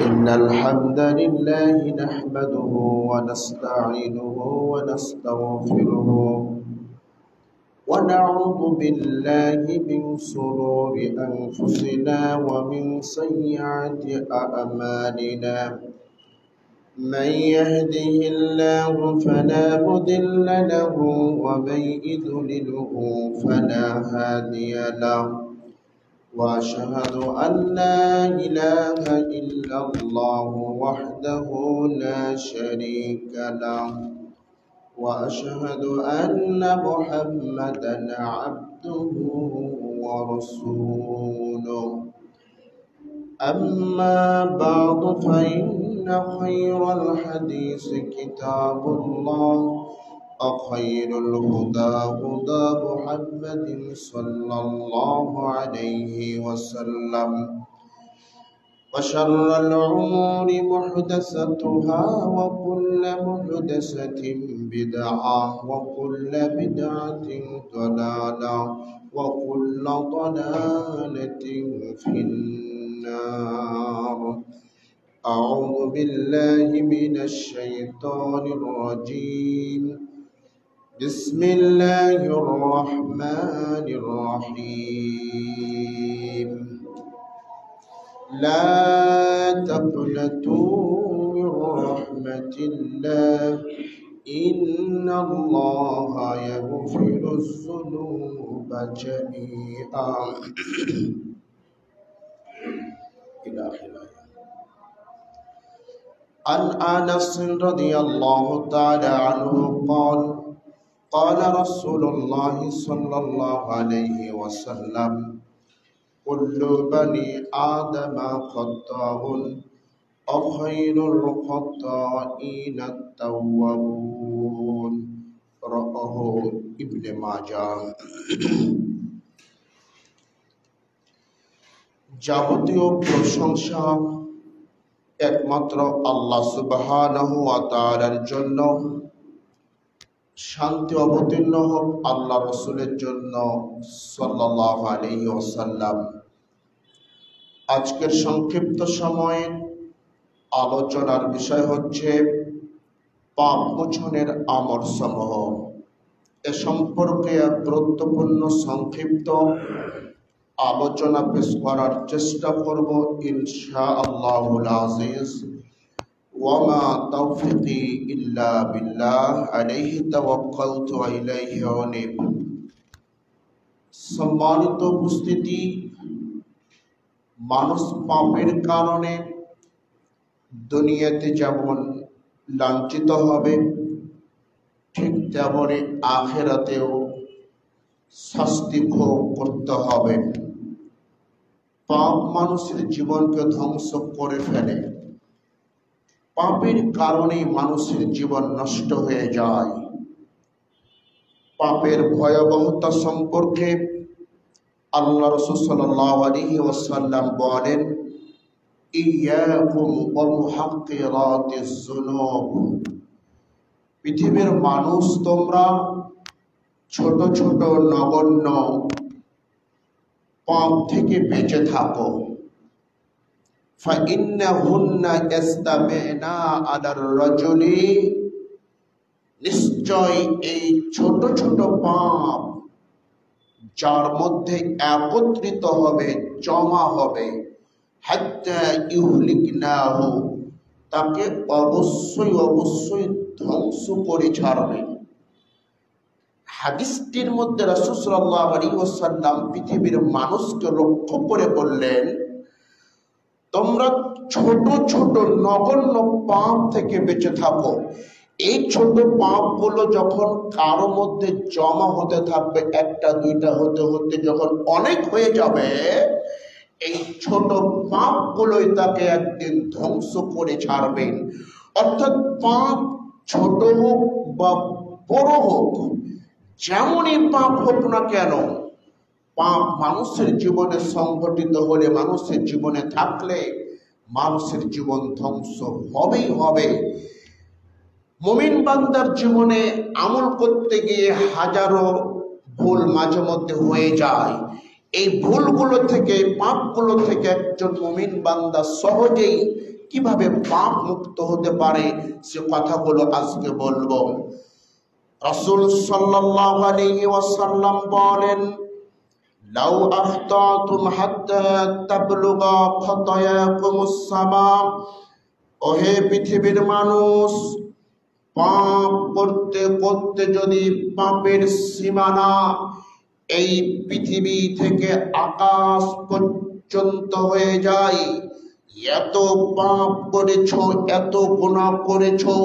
إن الحمد لله نحمده ونستعينه ونستغفره ونعوذ بالله من شرور أنفسنا ومن سيئات أعمالنا من يهده الله فلا مضل له ومن يضلله فلا هادي له وأشهد أن لا إله إلا الله وحده لا شريك له وأشهد أن محمدا عبده ورسوله أما بعد فإن خير الحديث كتاب الله وخير الهدى هدى محمد صلى الله عليه وسلم وشر الأمور محدثاتها وكل محدثة بدعة وكل بدعة ضلالة وكل ضلالة في النار. أعوذ بالله من الشيطان الرجيم. بسم الله الرحمن الرحيم. لا تقنطوا من رحمة الله إن الله يغفر الذنوب جميعا. إلى آخره. عن أنس رضي الله تعالى عنه قال قال رسول الله صلى الله عليه وسلم كل بني آدم خطاء وخير الخطائين التوابون. رواه ابن ماجه. যাবতীয় প্রশংসা একমাত্র আল্লাহ সুবহানাহু ওয়া তাআলার জন্য। শান্তি অবতীর্ণ হোক আল্লাহ রাসূলের জন্য সাল্লাল্লাহু আলাইহি ওয়াসাল্লাম। আজকের সংক্ষিপ্ত সময়ে আলোচনার বিষয় হচ্ছে পাপ মোচনের আমলসমূহ। এ সম্পর্কে গুরুত্বপূর্ণ সংক্ষিপ্ত আলোচনা পেশ করার চেষ্টা করব ইনশাআল্লাহুল আজিজ। ওয়ামা তাওফিকি ইল্লা বিল্লাহ আলাইহি তাওয়াক্কালতু ওয়া ইলাইহি উনীব। সম্মানিত উপস্থিতি, মানুষ পাপের কারণে দুনিয়াতে যেমন লাঞ্ছিত হবে, ঠিক তেমনি আখিরাতেও শাস্তি ভোগ করতে হবে। পাপ মানুষের জীবনকে ধ্বংস করে ফেলে। পাপের কারণে মানুষের জীবন নষ্ট হয়ে যায়। পাপের ভয়াবহতা সম্পর্কে আল্লাহ রাসূল সাল্লাল্লাহু আলাইহি ওয়াসাল্লাম বলেন, ইয়াকুম ওয়া মুহাক্কিরাতিজ যুনুব। পৃথিবীর মানুষ, তোমরা ছোট ছোট নগণ্য পাপ থেকে বেঁচে থাকো। ফাইন্নাহুন্না ইস্তাবিনা আলার রাজুলি। নিশ্চয় এই ছোট ছোট পাপ যার মধ্যে একত্রিত হবে, জমা হবে, হাত্তা ইউহলিকনাহু, তাকে অবশ্যই অবশ্যই ধ্বংস করে ছাড়বে। হাদিসটির মধ্যে রাসূল সাল্লাল্লাহু আলাইহি ওয়াসাল্লাম পৃথিবীর মানুষকে লক্ষ্য করে বললেন, তোমরা ছোট ছোট নগণ্য পাপ থেকে বেঁচে থাকো। এই ছোট পাপগুলো যখন কারো মধ্যে জমা হতে থাকবে, একটা দুইটা হতে হতে যখন অনেক হয়ে যাবে, এই ছোট পাপগুলোই তাকে একদিন ধ্বংস করে ছাড়বেন। অর্থাৎ পাপ ছোট হোক বা বড় হোক, যেমনই পাপ হোক না কেন, পাপ মানুষের জীবনে সংঘটিত হলে, মানুষের জীবনে থাকলে মানুষের জীবন ধ্বংস হবেই হবে। মুমিন বান্দার জীবনে আমল করতে গিয়ে হাজারো ভুল মাঝে মধ্যে হয়ে যায়। এই ভুলগুলো থেকে, পাপগুলো থেকে একজন মুমিন বান্দা সহজেই কিভাবে পাপ মুক্ত হতে পারে সে কথাগুলো আজকে বলবো। রাসূল সাল্লাল্লাহু আলাইহি ওয়াসাল্লাম বলেন, লাউ আখতাতুম হাত্তা তাবলুগা খাতায়াকুমুস সামা। ওহে পৃথিবীর মানুষ, পাপ করতে করতে যদি পাপের সীমানা এই পৃথিবী থেকে আকাশ পর্যন্ত হয়ে যায়, এত পাপ করেছো, এত গুনাহ করেছো,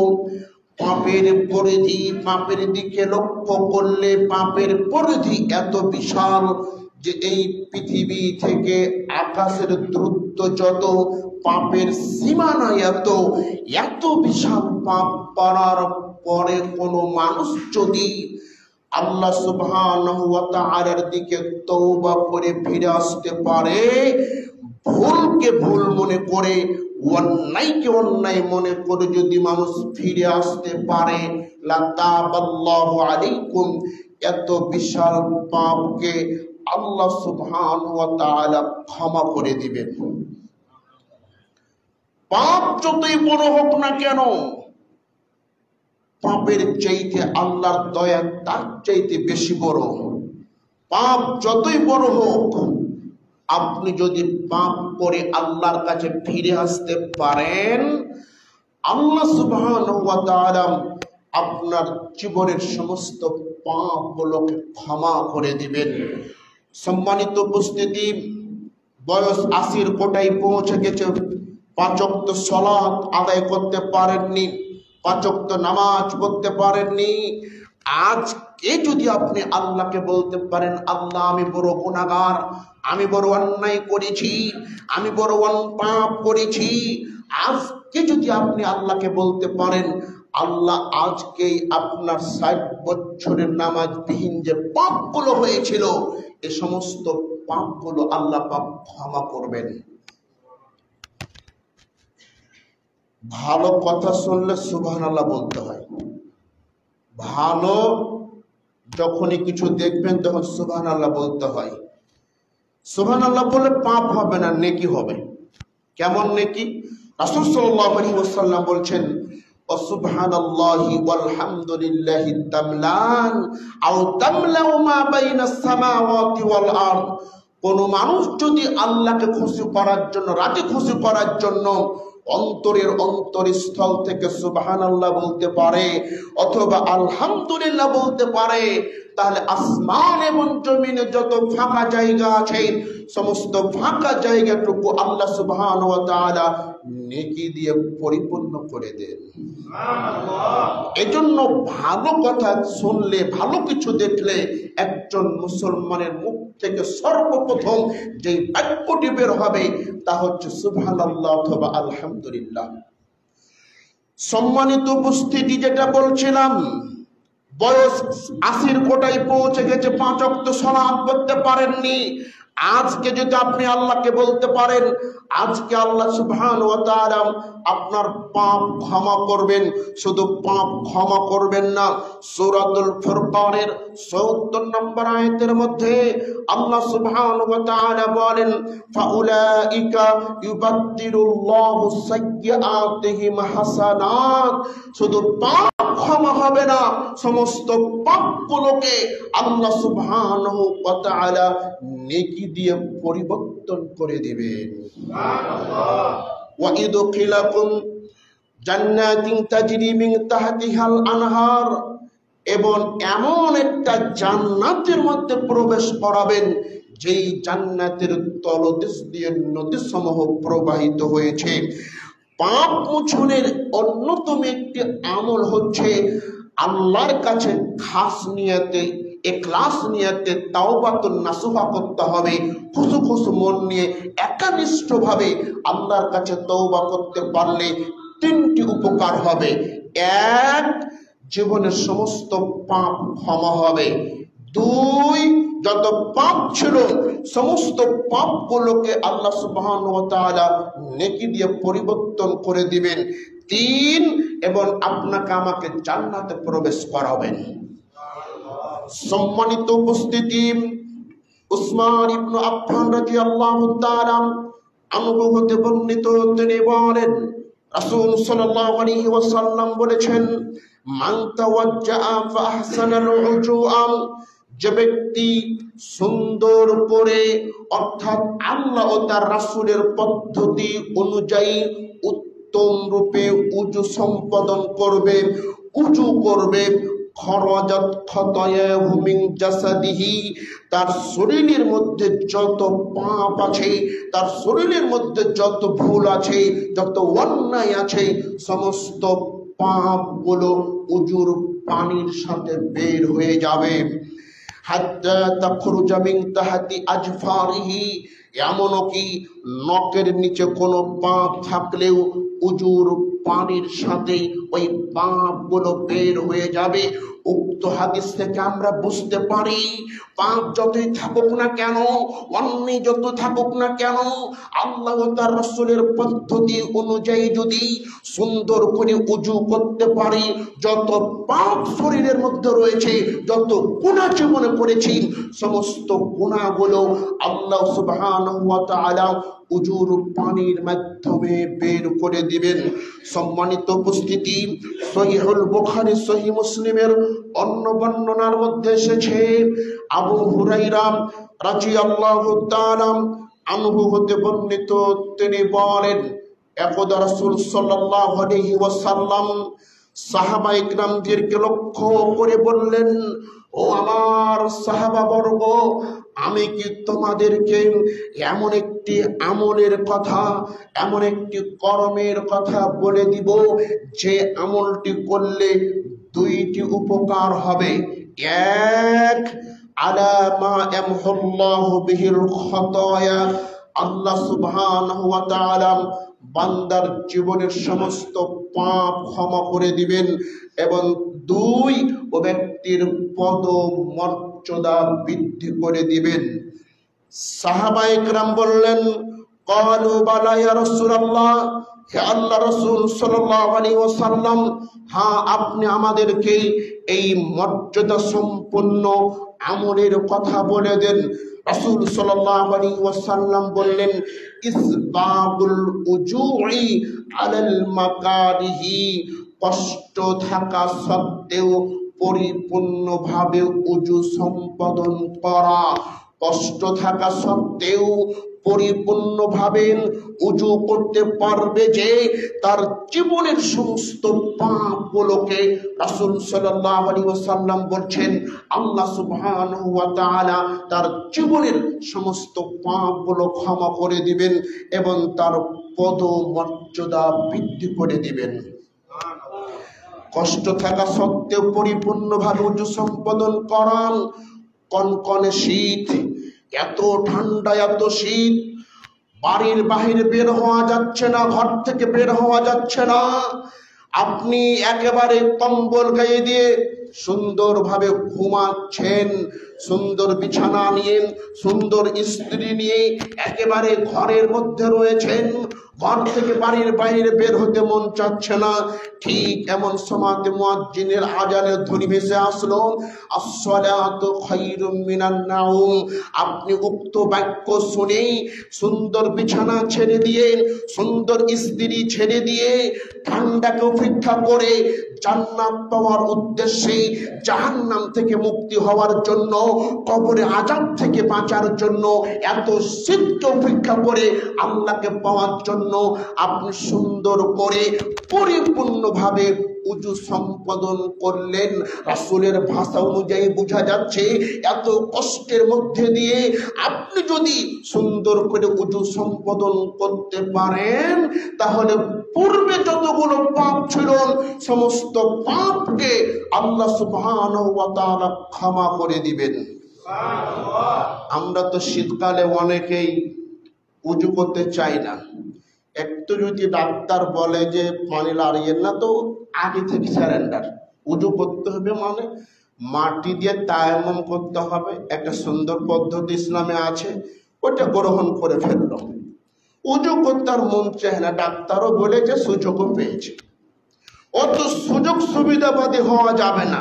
পাপের পরিধি, পাপের দিকে লক্ষ্য করলে পাপের পরিধি এত বিশাল যে এই পৃথিবী থেকে আকাশের দূরত্ব যত, পাপের সীমানা এত, এত বিশাল পাপ করার পরে কোনো মানুষ যদি আল্লাহ সুবহানাহু ওয়া তাআলার দিকে তওবা করে ফিরে আসতে পারে, ভুলকে ভুল মনে করে, অন্যায়কে অন্যায় মনে করে যদি মানুষ ফিরে আসতে পারে, লাতাবাল্লাহু আলাইকুম, এত বিশাল পাপকে আল্লাহ সুবহানাহু ওয়া তাআলা ক্ষমা করে দিবেন। পাপ যতই বড় হোক না কেন, পাপের চাইতে আল্লাহর দয়া তার চাইতে বেশি বড়। পাপ যতই বড় হোক, আপনি যদি পাপ করে আল্লাহর কাছে ফিরে আসতে পারেন, আল্লাহ সুবহানাহু ওয়া তাআলা আপনার জীবনের সমস্ত পাপগুলোকে ক্ষমা করে দিবেন। সম্মানিত উপস্থিতি, বয়স ৮০-র কোটায় পৌঁছে গেছে, ৫ ওয়াক্ত সালাত আদায় করতে পারেননি, ৫ ওয়াক্ত নামাজ পড়তে পারেননি। আজকে যদি আপনি আল্লাহকে বলতে পারেন, আল্লাহ আমি বড় গুনাহগার, আমি বড় অন্যায় করেছি, আমি বড় পাপ করেছি, আজকে যদি আপনি আল্লাহকে বলতে পারেন, আল্লাহ আজকেই আপনার ৬০ বছরের নামাজবিহীন যে পাপগুলো হয়েছিল, এ সমস্ত পাপগুলো আল্লাহ পাক ক্ষমা করবেন। ভালো কথা শুনলে সুবহানাল্লাহ বলতে হয়। ভালো যখনই কিছু দেখবেন তখন সুবহানাল্লাহ বলতে হয়। সুবহানাল্লাহ বলে পাপ হবে না, নেকি হবে। কেমন নেকি? রাসূল সাল্লাল্লাহু আলাইহি ওয়াসাল্লাম বলছেন, সুবহানাল্লাহি ওয়ালহামদুলিল্লাহি তামলান আও তামলাউ মা বাইনাস সামাওয়াতি ওয়াল আরদ। কোন মানুষ যদি আল্লাহকে খুশি করার জন্য, রাজি খুশি করার জন্য অন্তরের অন্তরস্থল থেকে সুবহানাল্লাহ বলতে পারে অথবা আলহামদুলিল্লাহ বলতে পারে, তাহলে আসমান এবং জমিনে যত ফাঁকা জায়গা আছে, সমস্ত ফাঁকা জায়গাটুকু আল্লাহ সুবহানাহু ওয়া তাআলা নেকি দিয়ে পরিপূর্ণ করে দেন। এজন্য ভালো কথা শুনলে, ভালো কিছু দেখলে একজন মুসলমানের মুখ থেকে সর্বপ্রথম যে বাক্যটি বের হবে তা হচ্ছে সুবহানাল্লাহ অথবা আলহামদুলিল্লাহ। সম্মানিত উপস্থিতি, যেটা বলছিলাম, বয়স ৮০-র কোটায় পৌঁছে গেছে, ৫ ওয়াক্ত সালাত পড়তে পারেননি। আজকে যদি আপনি আল্লাহকে বলতে পারেন, আজকে আল্লাহ সুবহানাহু ওয়া তাআলা আপনার পাপ ক্ষমা করবেন। শুধু পাপ ক্ষমা করবেন না, সূরাতুল ফুরকানের ৭০ নম্বর আয়াতের মধ্যে আল্লাহ সুবহানাহু ওয়া তাআলা বলেন, ফাউলাইকা ইউবাদদিলুল্লাহু সাইয়্যাতিহিম হাসানাত। শুধু পাপ ক্ষমা হবে না, সমস্ত পাপগুলোকে আল্লাহ সুবহানাহু ওয়া তাআলা নেকি দিয়ে পরিবর্তন করে দিবেন। সুবহানাল্লাহ। ওয়া ইদখিলাকুম জান্নাতিন তাজরি মিন তাহতিহাল আনহার, এবং এমন একটা জান্নাতের মধ্যে প্রবেশ করাবেন যেই জান্নাতের তলদেশ দিয়ে নদীসমূহ প্রবাহিত হয়েছে। পাপ মোচনের অন্যতম একটি আমল হচ্ছে আল্লাহর কাছে খাস নিয়তে, ইখলাস নিয়তে তাওবাতুন নাসুহা করতে হবে। খুশু খুশু মন নিয়ে একনিষ্ঠভাবে আল্লাহর কাছে তওবা করতে পারলে ৩টি উপকার হবে। ১, জীবনের সমস্ত পাপ ক্ষমা হবে। ২, যত পাপ ছিল সমস্ত পাপগুলোকে আল্লাহ সুবহানাহু ওয়া তাআলা নেকি দিয়ে পরিবর্তন করে দিবেন। ৩, এবং আপনাকে আমাকে জান্নাতে প্রবেশ করাবেন। সম্মানিত উপস্থিতি, উসমান ইবনে আফফান রাদিয়াল্লাহু তাআলা আনহু হতে বর্ণিত, তিনি বলেন রাসূল সাল্লাল্লাহু আলাইহি ওয়াসাল্লাম বলেছেন, মান তাওয়াজ্জা ফা আহসানাল উজুআ, যে ব্যক্তি সুন্দর করে অর্থাৎ আল্লাহ ও তার রাসূলের পদ্ধতি অনুযায়ী উত্তম রূপে উজু সম্পাদন করবে, উজু করবে, খরাজাত খতায়াহু মিন জাসাদিহি, তার শরীরের মধ্যে যত পাপ আছে, তার শরীরের মধ্যে যত ভুল আছে, যত অন্যায় আছে, সমস্ত পাপগুলো উজুর পানির সাথে বের হয়ে যাবে। হাত্তা তাখরুজা মিন তাহতি আজফারিহি, এমনকি নখের নিচে কোনো পাপ থাকলেও উজুর পানির সাথে ওই পাপগুলো বের হয়ে যাবে। উক্ত হাদিস থেকে আমরা বুঝতে পারি, পাপ যতই থাকুক না কেন, অন্যায় যত থাকুক না কেন, আল্লাহ ও তার রাসূলের পদ্ধতি অনুযায়ী যদি সুন্দর করে উজু করতে পারি, যত পাপ শরীরের মধ্যে রয়েছে, যত গুনাহ জীবনে করেছি, সমস্ত গুনাহগুলো আল্লাহ সুবহানাহু ওয়া তাআলা উজুর পানির মাধ্যমে বের করে দিবেন। সম্মানিত উপস্থিতি, সহিহুল বুখারী সহিহ মুসলিমের অন্য বর্ণনার মধ্যে এসেছে, আবু হুরায়রা রাদিয়াল্লাহু তাআলা আনহু হতে বর্ণিত, তিনি বলেন একদা রাসূল সাল্লাল্লাহু আলাইহি ওয়াসাল্লাম সাহাবায়ে কিরামদেরকে লক্ষ্য করে বললেন, ও আমার সাহাবাবর্গ, আমি কি তোমাদেরকে এমন একটি আমলের কথা, এমন একটি কর্মের কথা বলে দিব যে আমলটি করলে দুইটি উপকার হবে। এক, আলা মা ইয়ামহুল্লাহু বিহিল খাতায়া, আল্লাহ সুবহানাহু ওয়া তাআলা বান্দার জীবনের সমস্ত পাপ ক্ষমা করে দিবেন। এবং দুই, ও ব্যক্তির পদ মর্যাদা বৃদ্ধি করে দিবেন। সাহাবায়ে কেরাম বললেন, ক্বালু বালা ইয়া রাসূলুল্লাহ, হে আল্লাহর রাসূল সাল্লাল্লাহু আলাইহি ওয়াসাল্লাম, হ্যাঁ, আপনি আমাদেরকে এই মর্যাদা সম্পন্ন আমলের কথা বলে দেন। রাসূল সাল্লাল্লাহু আলাইহি ওয়াসাল্লাম বললেন, ইসবাগুল উজুই আলাল মাকারিহি, কষ্ট থাকা সত্ত্বেও পরিপূর্ণভাবে উজু সম্পাদন করা। কষ্ট থাকা সত্ত্বেও পরিপূর্ণভাবে উজু করতে পারবে যে, তার জীবনের সমস্ত পাপগুলোকে রাসূল সাল্লাল্লাহু আলাইহি ওয়াসাল্লাম বলছেন আল্লাহ সুবহানাহু ওয়া তাআলা তার জীবনের সমস্ত পাপগুলো ক্ষমা করে দিবেন এবং তার পদ মর্যাদা বৃদ্ধি করে দিবেন। কষ্ট থাকা সত্ত্বেও পরিপূর্ণভাবে উজু সম্পাদন করান। কনকনে শীত, এত ঠান্ডা, এত শীত, বাড়ির বাহিরে বের হওয়া যাচ্ছে না, ঘর থেকে বের হওয়া যাচ্ছে না, আপনি একেবারে কম্বল গায়ে দিয়ে সুন্দরভাবে ঘুমাচ্ছেন, সুন্দর বিছানা নিয়ে, সুন্দর স্ত্রী নিয়ে একেবারে ঘরের মধ্যে রয়েছেন, ঘর থেকে বাড়ির বাইরে বের হতে মন চাচ্ছে না। ঠিক এমন সময়তে মুয়াজ্জিনের আজানের ধ্বনি ভেসে আসলো, আসসালাতু খায়রুম মিনান নাওম। আপনি উক্ত বাক্য শুনেই সুন্দর বিছানা ছেড়ে দিয়ে, সুন্দর স্ত্রী ছেড়ে দিয়ে, ঠান্ডাকে উপেক্ষা করে জান্নাত পাওয়ার উদ্দেশ্যে, জাহান্নাম থেকে মুক্তি হওয়ার জন্য, কবরে আযাব থেকে বাঁচার জন্য, এত শীতকে উপেক্ষা করে আল্লাহকে পাওয়ার জন্য আপনি সুন্দর করে পরিপূর্ণভাবে উজু সম্পাদন করলেন। রাসূলের ভাষা অনুযায়ী বোঝা যাচ্ছে, এত কষ্টের মধ্যে দিয়ে আপনি যদি সুন্দর করে উজু সম্পাদন করতে পারেন, তাহলে পূর্বে যতগুলো পাপ ছিল সমস্ত পাপকে আল্লাহ সুবহানাহু ওয়া তাআলা ক্ষমা করে দিবেন। আমরা তো শীতকালে অনেকেই উজু করতে চাই না। একটু যদি ডাক্তার বলে যে পানি লাড়িয়েন না, তো আগে থেকে স্যারেন্ডার। উজু করতে হবে মানে মাটি দিয়ে তায়াম্মুম করতে হবে, একটা সুন্দর পদ্ধতি ইসলামে আছে, ওটা গ্রহণ করে ফেলল। উজু করতে আর মন চায় না, ডাক্তারও বলেছে, সুযোগও পেয়েছে। অত সুযোগ সুবিধাবাদী হওয়া যাবে না।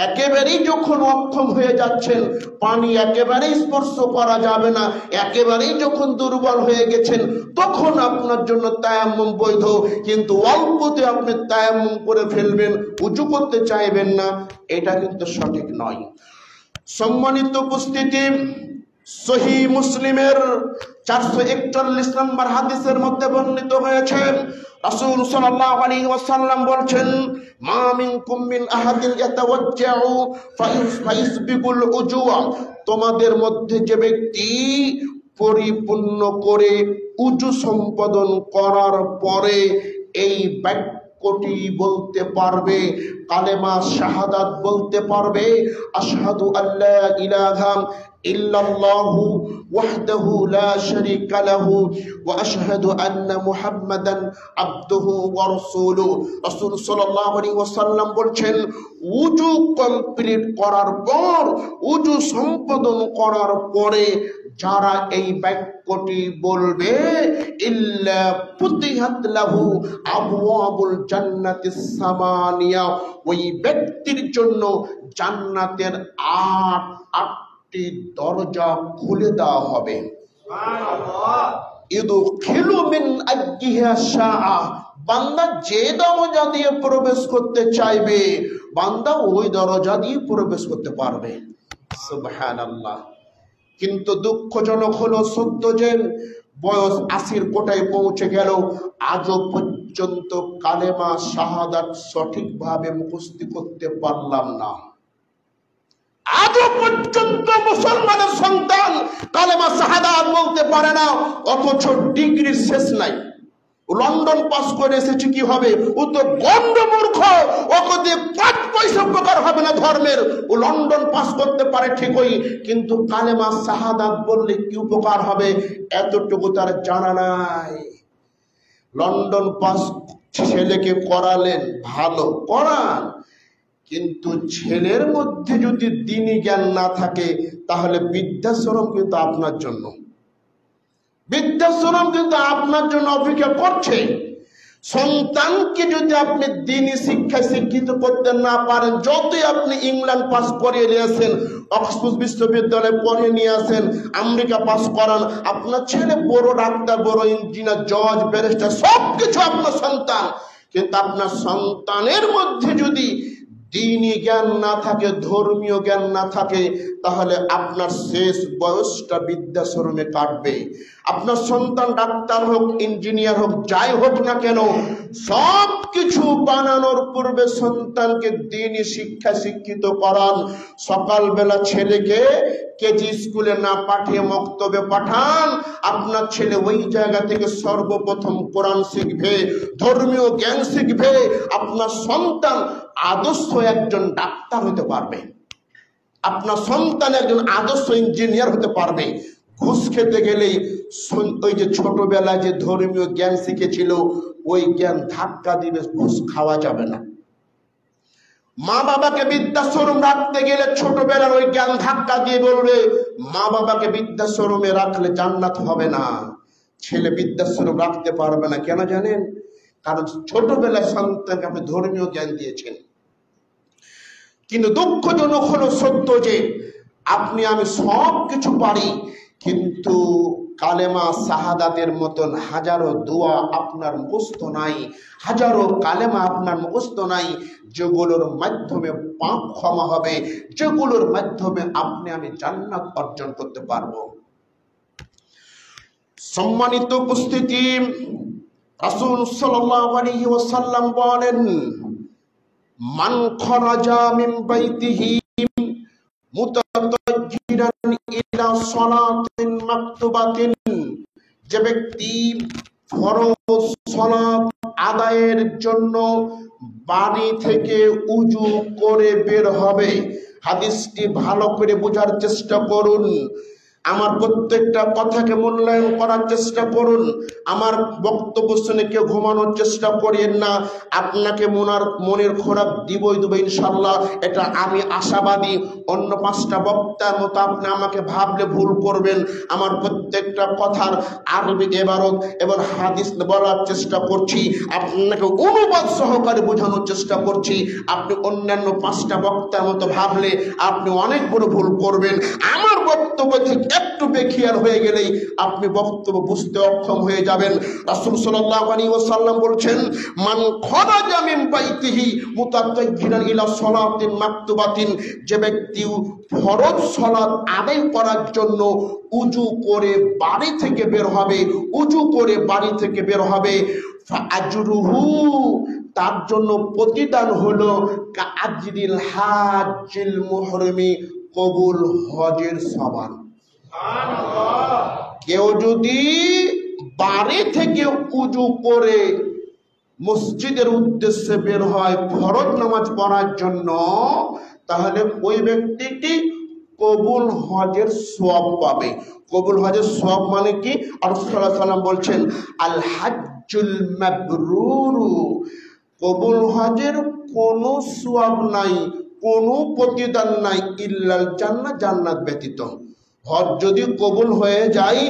একেবারেই যখন অক্ষম হয়ে যাচ্ছেন, পানি একেবারেই স্পর্শ করা যাবে না, একেবারেই যখন দুর্বল হয়ে গেছেন, তখন আপনার জন্য তায়াম্মুম বৈধ। কিন্তু অল্পতে আপনি তায়াম্মুম করে ফেলবেন, উজু করতে চাইবেন না, এটা কিন্তু সঠিক নয়। সম্মানিত উপস্থিতি, সহিহ মুসলিমের 441 নম্বর হাদিসের মধ্যে বর্ণিত হয়েছে, রাসূল সাল্লাল্লাহু আলাইহি ওয়াসাল্লাম বলেন, মা মিনকুম মিন আহাদিন ইয়াতাওয়াজ্জাউ ফাইসবিকুল উজুয়া, তোমাদের মধ্যে যে ব্যক্তি পরিপূর্ণ করে উজু সম্পাদন করার পরে এই বাক্যটি বলতে পারবে, কালেমা শাহাদাত বলতে পারবে, আশহাদু আল্লা ইলাহা ইল্লাল্লাহু ওয়াহদাহু লা শারীকা লাহু ওয়া আশহাদু আন্না মুহাম্মাদান আবদুহু ওয়া রাসূলুহু। রাসূল সাল্লাল্লাহু আলাইহি ওয়াসাল্লাম বলেন, ওযু কমপ্লিট করার পর, ওযু সম্পাদন করার পরে যারা এই বাক্যটি বলবে, ইল্লা ফুতিহাত লাহু আবওয়াবুল জান্নাতিস সামানিয়া, ওই ব্যক্তির জন্য জান্নাতের আটটি দরজা খুলে দেওয়া হবে। সুবহানাল্লাহ। ইদখিলু মিন আইয়িহা শাআ, বান্দা যে দরজা দিয়ে প্রবেশ করতে চাইবে, বান্দা ওই দরজা দিয়ে প্রবেশ করতে পারবে। সুবহানাল্লাহ। কিন্তু দুঃখজনক হলো সত্য যে বয়স 80-র কোটায় পৌঁছে গেল, আজও পর্যন্ত কালেমা শাহাদাত সঠিকভাবে মুখস্থ করতে পারলাম না। আজও পর্যন্ত মুসলমানের সন্তান কালেমা শাহাদাত বলতে পারে না, অথচ ডিগ্রির শেষ নাই। লন্ডন পাস করে এসেছে, কি হবে? ও তো গন্ড মূর্খ, ওকে দিয়ে 5 পয়সা উপকার হবে না ধর্মের। ও লন্ডন পাস করতে পারে ঠিকই, কিন্তু কালেমা শাহাদাত বললে কি উপকার হবে এতটুকু তার জানা নাই। লন্ডন পাস ছেলেকে করালেন, ভালো করান, কিন্তু ছেলের মধ্যে যদি দ্বীনি জ্ঞান না থাকে, তাহলে বৃদ্ধাশ্রম কিন্তু আপনার জন্য, বৃদ্ধাশ্রম কিন্তু আপনার জন্য অপেক্ষা করছে। সন্তানকে যদি আপনি দ্বীনি শিক্ষায় শিক্ষিত করতে না পারেন, যতই আপনি ইংল্যান্ড পাস করিয়ে নিয়ে আসেন, অক্সফোর্ড বিশ্ববিদ্যালয়ে পড়ে নিয়ে আসেন, আমেরিকা পাস করান, আপনার ছেলে বড় ডাক্তার, বড় ইঞ্জিনিয়ার, জজ, ব্যারিস্টার, সবকিছু আপনার সন্তান, কিন্তু আপনার সন্তানের মধ্যে যদি দ্বীনি জ্ঞান না থাকে, ধর্মীয় জ্ঞান না থাকে, তাহলে আপনার শেষ বয়সটা বৃদ্ধাশ্রমে কাটবে। আপনার সন্তান ডাক্তার হোক, ইঞ্জিনিয়ার হোক, যাই হোক না কেন, সব কিছু বানানোর পূর্বে সন্তানকে দ্বীনি শিক্ষা শিক্ষিত করান। সকালবেলা ছেলেকে কেজি স্কুলে না পাঠিয়ে মক্তবে পাঠান, আপনার ছেলে ওই জায়গা থেকে সর্বপ্রথম কোরআন শিখবে, ধর্মীয় জ্ঞান শিখবে। আপনার সন্তান আদর্শ একজন ডাক্তার হতে পারবে, আপনার সন্তান একজন আদর্শ ইঞ্জিনিয়ার হতে পারবে। ঘুষ খেতে গেলেই ওই যে ছোটবেলায় যে ধর্মীয় জ্ঞান শিখেছিল, ওই জ্ঞান ধাক্কা দিবে, ঘুষ খাওয়া যাবে না। মা বাবাকে বৃদ্ধাশ্রম রাখতে গেলে ছোটবেলার ওই জ্ঞান ধাক্কা দিয়ে বলবে, মা বাবাকে বৃদ্ধাশ্রমে রাখলে জান্নাত হবে না। ছেলে বৃদ্ধাশ্রম রাখতে পারবে না, কেন জানেন? কারণ ছোটবেলায় সন্তানকে আপনি ধর্মীয় জ্ঞান দিয়েছেন। কিন্তু দুঃখজনক হলো সত্য যে আপনি আমি সব কিছু পারি, কিন্তু কালেমা শাহাদাতের মতন হাজারো দোয়া আপনার মুখস্থ নাই, হাজারো কালেমা আপনার মুখস্থ নাই, যেগুলোর মাধ্যমে পাপ ক্ষমা হবে, যেগুলোর মাধ্যমে আপনি আমি জান্নাত অর্জন করতে পারবো। সম্মানিত উপস্থিতি, রাসূল সাল্লাল্লাহু আলাইহি ওয়াসাল্লাম বলেন, মান খরাজা মিন বাইতিহি মুতাতাজ্জিরান ইলা সালাতিন মাকতুবাতিন, যে ব্যক্তি ফরজ সালাত আদায়ের জন্য বাড়ি থেকে উজু করে বের হবে। হাদিসটি ভালো করে বোঝার চেষ্টা করুন। আমার প্রত্যেকটা কথাকে মূল্যায়ন করার চেষ্টা করুন। আমার বক্তব্য শুনে কেউ ঘুমানোর চেষ্টা করেন না। আপনাকে মনের খোরাক দিবই দেবো ইনশাল্লাহ, এটা আমি আশাবাদী। অন্য 5টা বক্তার মতো আপনি আমাকে ভাবলে ভুল করবেন। আমার প্রত্যেকটা কথার আরবি ইবারত এবং হাদিস বলার চেষ্টা করছি, আপনাকে অনুবাদ সহকারে বোঝানোর চেষ্টা করছি। আপনি অন্যান্য 5টা বক্তার মতো ভাবলে আপনি অনেক বড় ভুল করবেন। আমার বক্তব্য থেকে একটু বেখিয়াল হয়ে গেলেই আপনি বক্তব্য বুঝতে অক্ষম হয়ে যাবেন। রাসূল সাল্লাল্লাহু আলাইহি ওয়াসাল্লাম বলছেন, মান খরাজা মিন বাইতিহি মুতাতায়্যিরান ইলা সালাতিন মাকতুবাতিন, যে ব্যক্তি ফরজ সালাত আদায় করার জন্য উজু করে বাড়ি থেকে বের হবে, উজু করে বাড়ি থেকে বের হবে, ফাআজরুহু, তার জন্য প্রতিদান হলো কাআজরিল হাজ্জিল মুহরিমি, কবুল হজের সমান। কেউ যদি বাড়ি থেকে উজু করে মসজিদের উদ্দেশ্যে বের হয় ফরজ নামাজ পড়ার জন্য, তাহলে ওই ব্যক্তিটি কবুল হজের সওয়াব পাবে। কবুল হজের সওয়াব মানে কি? রাসূল সাল্লাল্লাহু আলাইহি ওয়াসাল্লাম বলছেন, আল হাজ্জুল মাবরুর, কবুল হজের কোনো সওয়াব নাই, কোনো প্রতিদান নাই, ইল্লাল জান্নাহ, জান্নাত ব্যতীত। হজ যদি কবুল হয়ে যায়,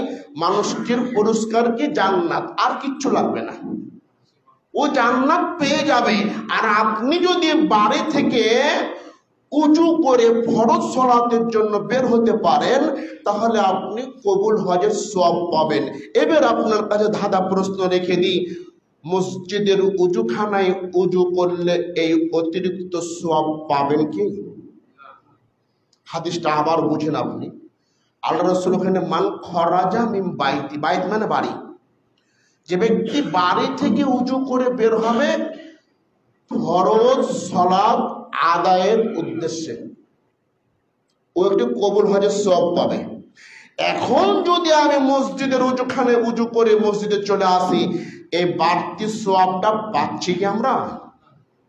মানুষটির পুরস্কার কি? জান্নাত, আর কিচ্ছু লাগবে না, ও জান্নাত পেয়ে যাবে। আর আপনি যদি বাড়ি থেকে উজু করে ফরজ সালাতের জন্য বের হতে পারেন, তাহলে আপনি কবুল হজের সওয়াব পাবেন। এবার আপনার কাছে ধাঁধা প্রশ্ন রেখে দিই, মসজিদের উজুখানায় উজু করলে এই অতিরিক্ত সওয়াব পাবেন কি? হাদিসটা আবার বুঝেন আপনি। আল্লাহ রাসূল ওখানে মান খরাজা মিন বাইতি, বাইত মানে বাড়ি, যে ব্যক্তি বাড়ি থেকে উজু করে বের হবে ফরজ সালাত আদায়ের উদ্দেশ্যে, ও একটি কবুল হজের সওয়াব পাবে। এখন যদি আমি মসজিদের উজুখানে উজু করে মসজিদে চলে আসি, এই বাড়তি সওয়াবটা পাচ্ছি কি আমরা?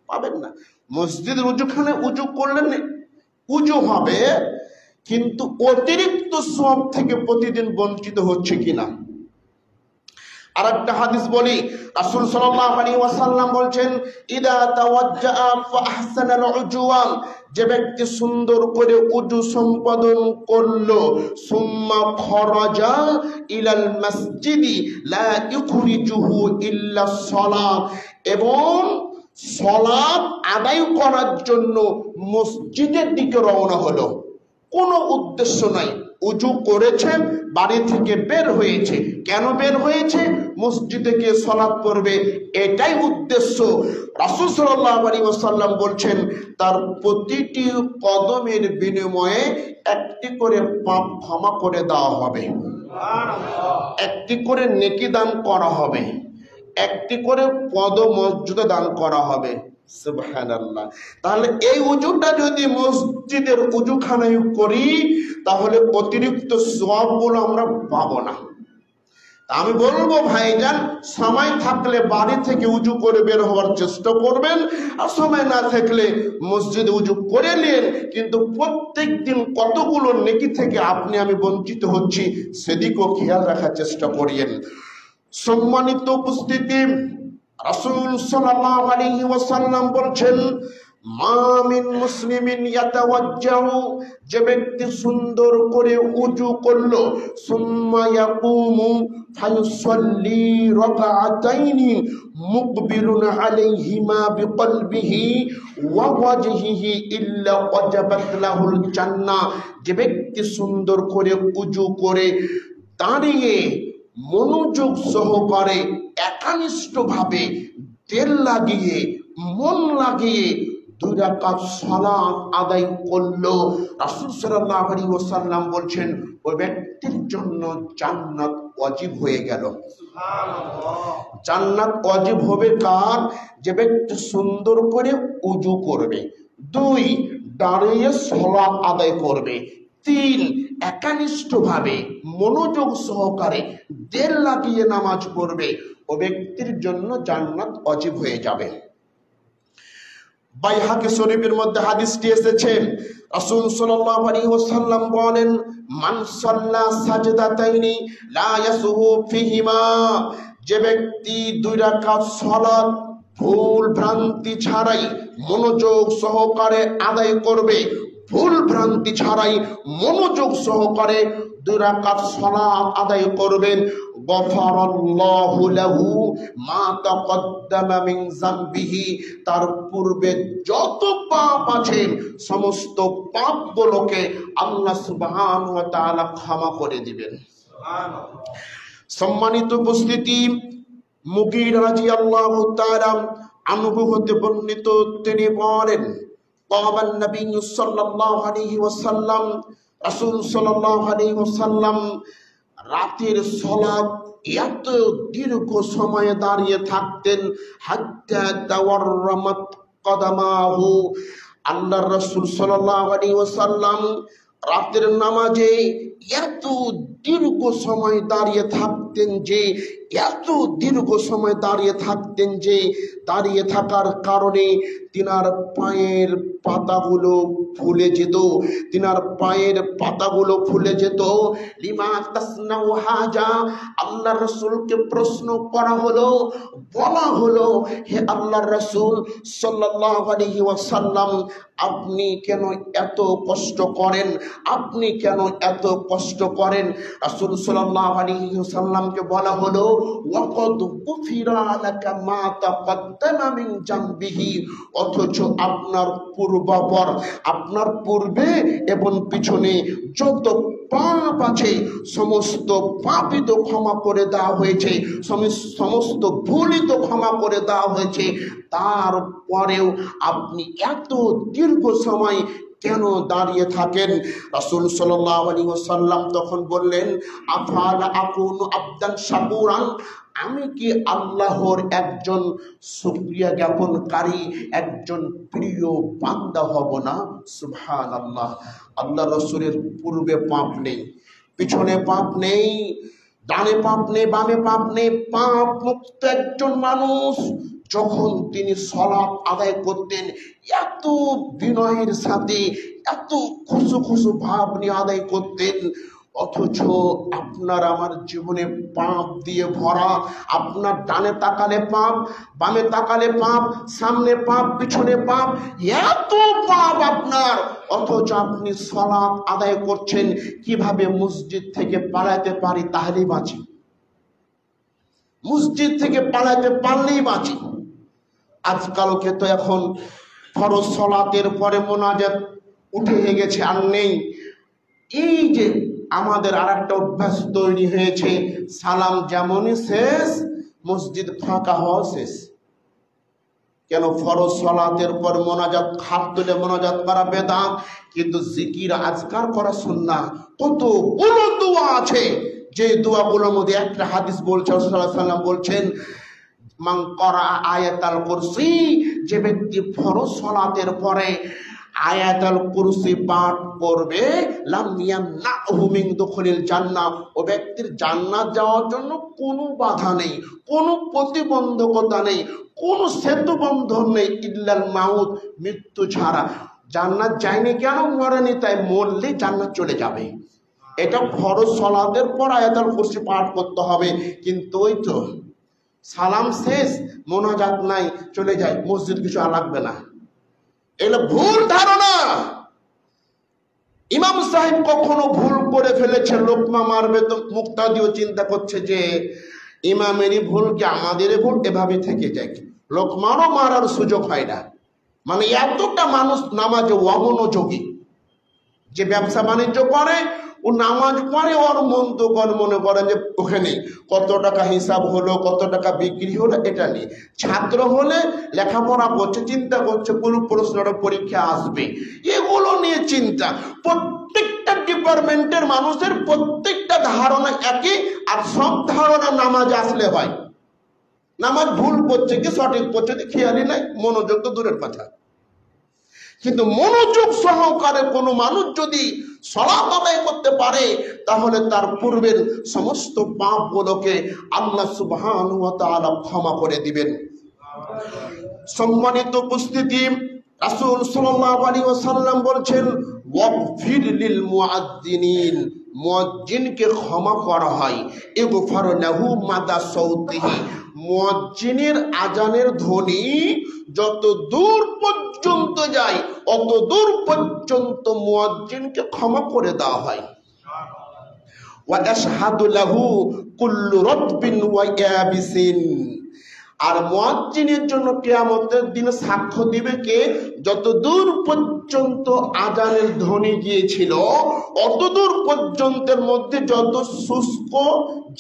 পাবেন না। মসজিদের উজুখানে উজু করলেন উজু হবে, কিন্তু অতিরিক্ত সওয়াব থেকে প্রতিদিন বঞ্চিত হচ্ছে কিনা। আর একটা হাদিস বলি, রাসূল সাল্লাল্লাহু আলাইহি ওয়াসাল্লাম বলছেন, ইদা তাওয়াজ্জা ফাহসানাল উজুয়া, যে ব্যক্তি সুন্দর করে উজু সম্পাদন করলো, সুম্মা খরাজা ইলাল মসজিদি লা ইখরিজুহু ইল্লা সালাত, এবং সালাত আদায় করার জন্য মসজিদের দিকে রওনা হলো, কোনো উদ্দেশ্য নাই, উজু করেছেন, বাড়ি থেকে বের হয়েছে। কেন বের হয়েছে? মসজিদে গিয়ে সালাত পড়বে, এটাই উদ্দেশ্য। রাসূল সাল্লাল্লাহু আলাইহি ওয়াসাল্লাম বলছেন, তার প্রতিটি কদমের বিনিময়ে একটি করে পাপ ক্ষমা করে দেওয়া হবে, একটি করে নেকি দান করা হবে, একটি করে পদমর্যাদা দান করা হবে। সুবহানাল্লাহ। তাহলে এই উজুটা যদি মসজিদের উজুখানায় করি, তাহলে অতিরিক্ত সওয়াবগুলো আমরা পাবো না। আমি বলবো ভাইজান, সময় থাকলে বাড়ি থেকে উজু করে বের হওয়ার চেষ্টা করবেন, আর সময় না থাকলে মসজিদে উজু করে নিন। কিন্তু প্রত্যেক দিন কতগুলো নেকি থেকে আপনি আমি বঞ্চিত হচ্ছি, সেদিকেও খেয়াল রাখার চেষ্টা করিয়েন। সম্মানিত উপস্থিতি, রাসূল সাল্লাল্লাহু আলাইহি ওয়াসাল্লাম বলছেন, মা মিন মুসলিমিন ইয়াতাওয়াজ্জাহু, যে ব্যক্তি সুন্দর করে উজু করলো, সুম্মা ইয়াকুমু ফায়ুসাল্লি রাকাআতাইনি মুকবিলুন আলাইহিমা বিকলবিহি ওয়া ওয়াজহিহি ইল্লা ওয়াজাবাত লাহুল জান্নাহ, যে ব্যক্তি সুন্দর করে উজু করে দাঁড়িয়ে মনোযোগ সহকারে একানিষ্ঠভাবে তেল লাগিয়ে মন লাগিয়ে 2 রাকাত সালাত আদায় করলো, রাসূল সাল্লাল্লাহু আলাইহি ওয়াসাল্লাম বলছেন, ওই ব্যক্তির জন্য জান্নাত ওয়াজিব হয়ে গেল। সুবহানাল্লাহ। জান্নাত ওয়াজিব হবে কার? যে ব্যক্তি সুন্দর করে উজু করবে, 2 দাঁড়িয়ে সালাত আদায় করবে, 3 একানিষ্ঠভাবে মনোযোগ সহকারে দিল লাগিয়ে নামাজ পড়বে, ও ব্যক্তির জন্য জান্নাত ওয়াজিব হয়ে যাবে। বাইহাকি শরীফের মধ্যে হাদিসটি এসেছে, রাসূল সাল্লাল্লাহু আলাইহি ওয়াসাল্লাম বলেন, মান সাল্লা সাজদাতাইনি লা ইয়াসহু ফিহিমা, যে ব্যক্তি 2 রাকাত সালাত ভুল ভ্রান্তি ছাড়াই মনোযোগ সহকারে আদায় করবে, ভুল ভ্রান্তি ছাড়াই মনোযোগ সহকারে 2 রাকাত সালাত আদায় করবেন, গফারাল্লাহু লাহু মা তাকদ্দামা মিন যামবিহি, তার পূর্বে যত পাপ আছে সমস্ত পাপগুলোকে আল্লাহ সুবহানাহু ওয়া তাআলা ক্ষমা করে দিবেন। সুবহানাল্লাহ। সম্মানিত উপস্থিতি, মুগীরা রাদিয়াল্লাহু তাআলা আনহু হতে বর্ণিত, তিনি বলেন, ক্বালান নবী সাল্লাল্লাহু আলাইহি ওয়াসাল্লাম, রাসূল সাল্লাল্লাহু আলাইহি ওয়াসাল্লাম রাতের সালাত এত দীর্ঘ সময়ে দাঁড়িয়ে থাকতেন, হাত্তা তাওয়াররামাত কদামাহু, আল্লাহর রাসূল সাল্লাল্লাহু আলাইহি ওয়াসাল্লাম রাতের নামাজে এত দীর্ঘ সময় দাঁড়িয়ে থাকতেন যে, এত দীর্ঘ সময় দাঁড়িয়ে থাকতেন যে, দাঁড়িয়ে থাকার কারণে তিনার পায়ের পাতাগুলো ফুলে যেত, তিনার পায়ের পাতাগুলো ফুলে যেত। লিমা তাসনাউ হাজা, আল্লাহর রাসূলকে প্রশ্ন করা হলো, বলা হলো, হে আল্লাহর রাসূল সাল্লাল্লাহু আলাইহি ওয়াসাল্লাম, আপনি কেন এত কষ্ট করেন, আপনি কেন এত কষ্ট করেন? রাসূল সাল্লাল্লাহু আলাইহি ওয়াসাল্লামকে বলা হলো, ওয়াকাদ গুফিরা লাকা মা তাকদ্দামা মিন জামবিহি, অথচ আপনার পূর্বাপর, আপনার পূর্বে এবং পিছনে যত পাপ আছে সমস্ত পাপই তো ক্ষমা করে দেওয়া হয়েছে, সমস্ত ভুলই তো ক্ষমা করে দেওয়া হয়েছে, তারপরেও আপনি এত দীর্ঘ সময় কেন দাঁড়িয়ে থাকেন? রাসূল সাল্লাল্লাহু আলাইহি ওয়াসাল্লাম তখন বললেন, আফালা আকুনু আবদান শাকুরান, আমি কি আল্লাহর একজন শুকরিয়া জ্ঞাপনকারী, একজন প্রিয় বান্দা হব না? সুবহানাল্লাহ। আল্লাহ রাসূলের পূর্বে পাপ নেই, পিছনে পাপ নেই, ডানে পাপ নেই, বামে পাপ নেই, পাপ মুক্ত একজন মানুষ। যখন তিনি সালাত আদায় করতেন এত বিনয়ের সাথে, এত খুশু খুশু ভাব নিয়ে আদায় করতেন, অথচ আপনার আমার জীবনে পাপ দিয়ে ভরা। আপনার ডানে তাকালে পাপ, বামে তাকালে পাপ, সামনে পাপ, পিছনে পাপ, এত পাপ আপনার, অথচ আপনি সালাত আদায় করছেন। কিভাবে মসজিদ থেকে পালাতে পারি তাহলেই বাঁচি, মসজিদ থেকে পালাতে পারলেই বাঁচি। আজকালকে তো এখন ফরজ সালাতের পরে মোনাজাত উঠে গেছে, আর নেই। এই যে আমাদের আর একটা অভ্যাস তৈরি হয়েছে, সালাম যেমনই শেষ মসজিদ ফাঁকা হওয়া শেষ। কেন? ফরজ সালাতের পর মোনাজাত, হাত তুলে মোনাজাত করা বেদাত, কিন্তু জিকির আজকার করা সুন্নাহ। কতগুলো দোয়া আছে, যে দোয়াগুলোর মধ্যে একটা হাদিস বলছে, রাসূলুল্লাহ সাল্লাল্লাহু আলাইহি ওয়াসাল্লাম বলছেন, মান করা আয়াতুল কুরসি, যে ব্যক্তি ফরজ সালাতের পরে আয়াতুল কুরসি পাঠ করবে, লাম ইয়ামনাহু মিন দুখুলিল জান্নাহ, ও ব্যক্তির জান্নাত যাওয়ার জন্য কোনো বাধা নেই, কোনো প্রতিবন্ধকতা নেই, কোনো সেতুবন্ধন নেই, ইল্লাল মাউত, মৃত্যু ছাড়া। জান্নাত যায়নি কেন? মরেনি, তাই মরলে জান্নাত চলে যাবে। এটা ফরজ সালাতের পর আয়াতুল কুরসি পাঠ করতে হবে। কিন্তু ওই তো সালাম শেষ, মোনাজাত নাই, চলে যায়, মসজিদ কিছু আর লাগবে না। এগুলো ভুল ধারণা। ইমাম সাহেব কখনো ভুল করে ফেলেছে, লোকমা মারবে তো মুক্তাদিও চিন্তা করছে যে ইমামেরই ভুল কি আমাদেরই ভুল, এভাবে থেকে যায়, লোকমারও মারার সুযোগ হয় না। মানে এতটা মানুষ নামাজে অমনোযোগী, যে ব্যবসা বাণিজ্য করে ও নামাজ পড়ে, ওর মন্তব্য মনে করে যে ওখানে কত টাকা হিসাব হলো, কত টাকা বিক্রি হলো, এটা নিয়ে। ছাত্র হলে লেখাপড়া করছে, চিন্তা করছে কোন প্রশ্নটা পরীক্ষা আসবে, এগুলো নিয়ে চিন্তা। প্রত্যেকটা ডিপার্টমেন্টের মানুষের প্রত্যেকটা ধারণা একই, আর সব ধারণা নামাজ আসলে হয়। নামাজ ভুল করছে কি সঠিক করছে খেয়ালই নাই, মনোযোগ তো দূরের কথা। কিন্তু মনোযোগ সহকারে কোনো মানুষ যদি সালাত আদায় করতে পারে, তাহলে তার পূর্বের সমস্ত পাপগুলোকে আল্লাহ সুবহানাহু ওয়া তাআলা ক্ষমা করে দিবেন। সম্মানিত উপস্থিতি, রাসূল সাল্লাল্লাহু আলাইহি ওয়াসাল্লাম বলছেন ওয়াগফির লিল মুআজ্জিনিন, মুয়াজ্জিনকে ক্ষমা করা হয়, ইগফার লাহু মাদা সাউতিহি, মুয়াজ্জিনের আজানের ধ্বনি যত দূর পর্যন্ত যায় অত দূর পর্যন্ত মুয়াজ্জিনকে ক্ষমা করে দেওয়া হয়। ওয়া আশহাদু লাহু কুল্লু রাতবিন ওয়া ইয়াবিসিন, আর মুয়াজ্জিনের জন্য কিয়ামতের দিনে সাক্ষ্য দিবে কে? যত দূর পর্যন্ত আজানের ধ্বনি গিয়েছিল অত দূর পর্যন্তের মধ্যে যত শুষ্ক,